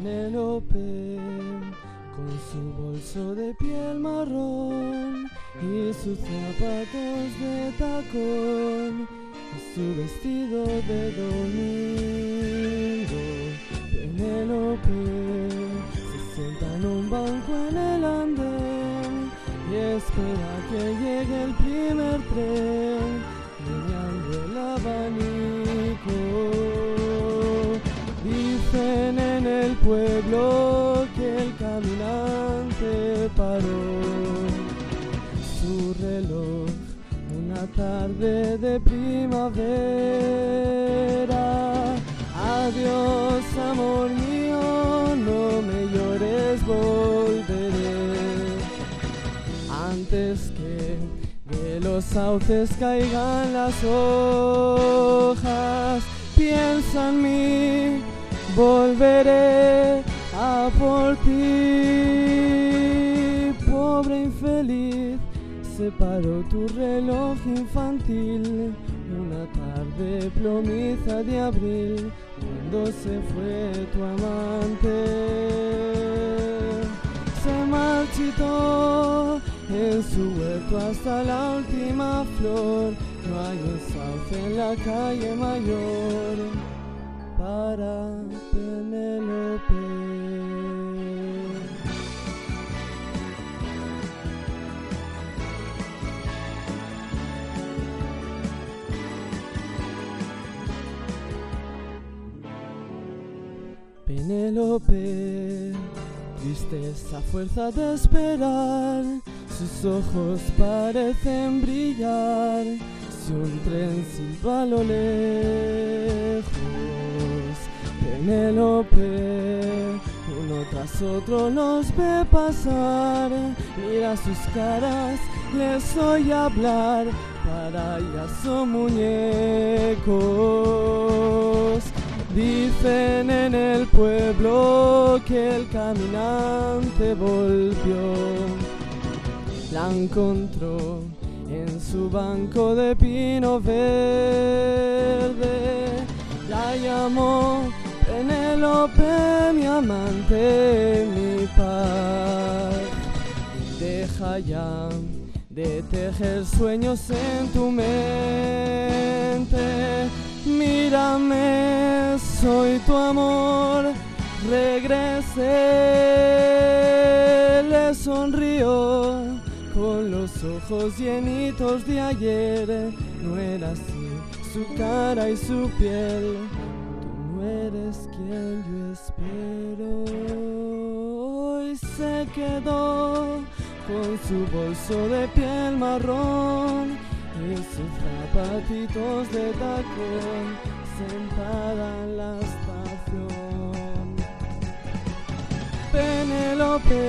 Penélope, con su bolso de piel marrón y sus zapatos de tacón y su vestido de domingo. Penélope se sienta en un banco en el andén y espera que llegue el primer tren, meneando el abanico. Dicen en el pueblo que el caminante paró su reloj una tarde de primavera. Adiós, amor mío, no me llores, volveré antes que de los sauces caigan las hojas. Piensa en mí, volveré a por ti. Pobre infeliz, se paró tu reloj infantil una tarde plomiza de abril, cuando se fue tu amante. Se marchitó en su huerto hasta la última flor. No hay un sauce en la calle mayor para Penélope. Penélope, tristeza, fuerza de esperar, sus ojos parecen brillar. Si un tren silba a lo lejos, Penélope uno tras otro los ve pasar. Mira sus caras, les oye hablar, para ella son muñecos. Dicen en el pueblo que el caminante volvió, la encontró en su banco de pino verde. La llamó Penélope, mi amante, mi paz. Deja ya de tejer sueños en tu mente. Mírame, soy tu amor, regresé. Le sonrió con los ojos llenitos de ayer. No era así su cara y su piel. Tú no eres quien yo espero. Hoy se quedó con su bolso de piel marrón y sus zapatitos de tacón, sentada en la estación. Penélope